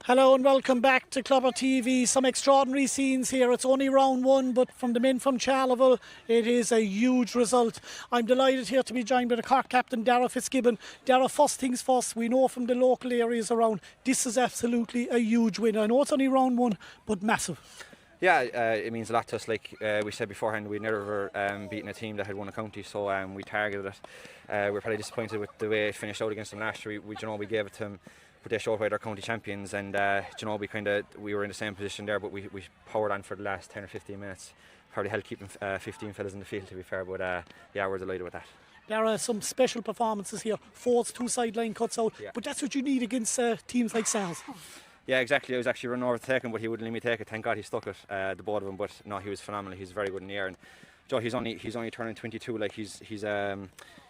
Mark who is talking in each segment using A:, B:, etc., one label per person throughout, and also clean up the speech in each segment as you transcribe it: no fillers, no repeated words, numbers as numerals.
A: Hello and welcome back to Clubber TV. Some extraordinary scenes here. It's only round one, but from the men from Charleville, it is a huge result. I'm delighted here to be joined by the Cork captain, Darragh Fitzgibbon. Darragh, first things first, we know from the local areas around, this is absolutely a huge win. I know it's only round one, but massive.
B: Yeah, it means a lot to us. Like we said beforehand, we'd never beaten a team that had won a county, so we targeted it. We're probably disappointed with the way it finished out against them last year. We gave it to them, but they showed why they're county champions, and we were in the same position there, but we powered on for the last 10 or 15 minutes. Probably helped keep 15 fellas in the field, to be fair, but yeah, we're delighted with that.
A: There are some special performances here. Fourths, 2 sideline cuts out,
B: yeah.
A: But that's what you need against teams like Sarsfields.
B: Yeah, exactly. I was actually running over to take him, but he wouldn't let me take it. Thank God he stuck it, the both of them. But no, he was phenomenal. He's very good in the air, and Joe, he's only turning 22. Like he's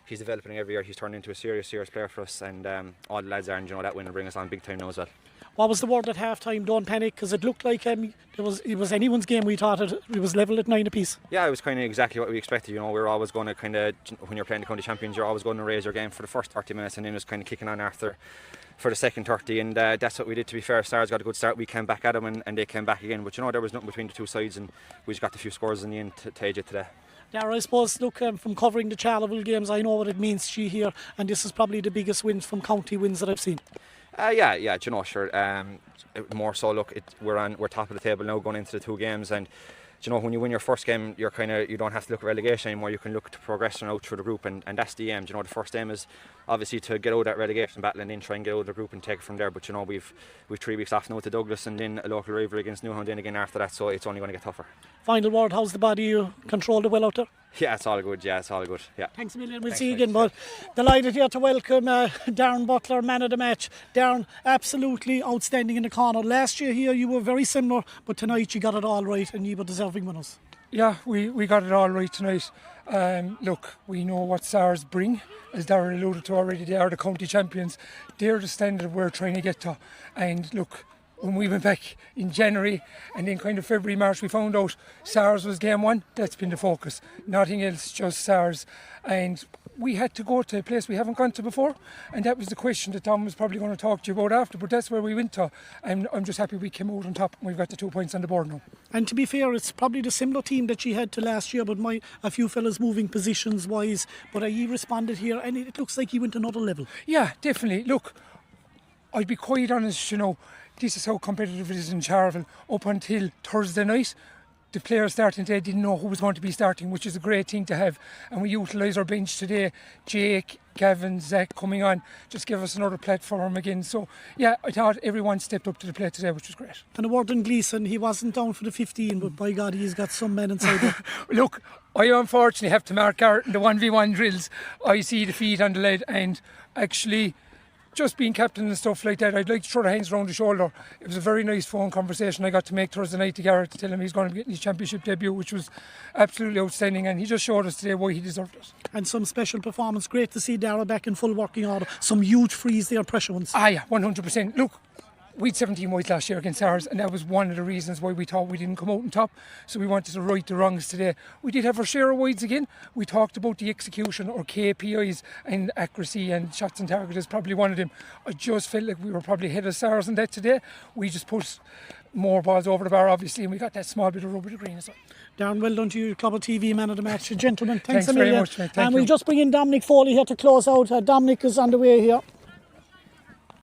B: developing every year. He's turned into a serious player for us, and all the lads are, and that win will bring us on big time now as well.
A: What was the word at half time? Don't panic, because it looked like it was anyone's game. We thought it was level at 9 apiece.
B: Yeah, it was kind of exactly what we expected. We were always going to when you're playing the county champions, you're always going to raise your game for the first 30 minutes, and then it was kind of kicking on after for the second 30, and that's what we did. To be fair, Stars got a good start. We came back at them, and they came back again. But there was nothing between the two sides, and we just got the few scores in the end to edge it today.
A: Darragh, I suppose, look, from covering the Charleville games, I know what it means to you here, and this is probably the biggest wins from county wins that I've seen.
B: Yeah, sure. More so, look, we're top of the table now going into the 2 games, and when you win your first game, you don't have to look at relegation anymore. You can look to progress out through the group, and that's the aim. The first aim is obviously to get out of that relegation battle and then try and get out of the group and take it from there. But we've 3 weeks off now to Douglas, and then a local rivalry against Newhound then again after that, so it's only going to get tougher. Final
A: word, how's the body? You controlled it well out there?
B: Yeah, it's all good. Yeah.
A: Thanks a million. We'll see you again, bud. Delighted here to welcome Darren Butler, man of the match. Darren, absolutely outstanding in the corner. Last year here you were very similar, but tonight you got it all right and you were deserving winners.
C: Yeah, we got it all right tonight. Look, we know what Sars bring. As Darren alluded to already, they are the county champions. They're the standard we're trying to get to. And look, when we went back in January and then kind of February, March, we found out Sars was game 1. That's been the focus. Nothing else, just Sars. And we had to go to a place we haven't gone to before, and that was the question that Tom was probably going to talk to you about after, but that's where we went to, and I'm just happy we came out on top and we've got the 2 points on the board now.
A: And to be fair, it's probably the similar team that she had to last year, but a few fellas moving positions wise, but he responded here and it looks like he went another level.
C: Yeah, definitely. Look, I'd be quite honest, this is how competitive it is in Charleville. Up until Thursday night, the players starting today didn't know who was going to be starting, which is a great thing to have. And we utilise our bench today. Jake, Gavin, Zach coming on, just give us another platform again. So, yeah, I thought everyone stepped up to the plate today, which was great.
A: And a word on Gleeson, he wasn't down for the 15, but by God, he's got some men inside there.
C: Look, I unfortunately have to mark Garrett in the 1v1 drills. I see the feet on the lead, and actually, just being captain and stuff like that, I'd like to throw the hands around the shoulder. It was a very nice phone conversation I got to make Thursday night to Garrett to tell him he's going to be getting his championship debut, which was absolutely outstanding, and he just showed us today why he deserved it.
A: And some special performance. Great to see Darragh back in full working order. Some huge frees there, pressure ones.
C: Yeah, 100%. Look, we had 17 whites last year against ours, and that was one of the reasons why we thought we didn't come out on top. So we wanted to right the wrongs today. We did have our share of wides again. We talked about the execution or KPIs, and accuracy and shots on target is probably one of them. I just felt like we were probably ahead of Sars on that today. We just put more balls over the bar, obviously, and we got that small bit of rubber to green as well.
A: Darren, well done to you, Clubber TV man of the match. Gentlemen, thanks a
C: very
A: million.
C: much, mate.
A: And we'll just bring in Dominic Foley here to close out. Dominic is on the way here.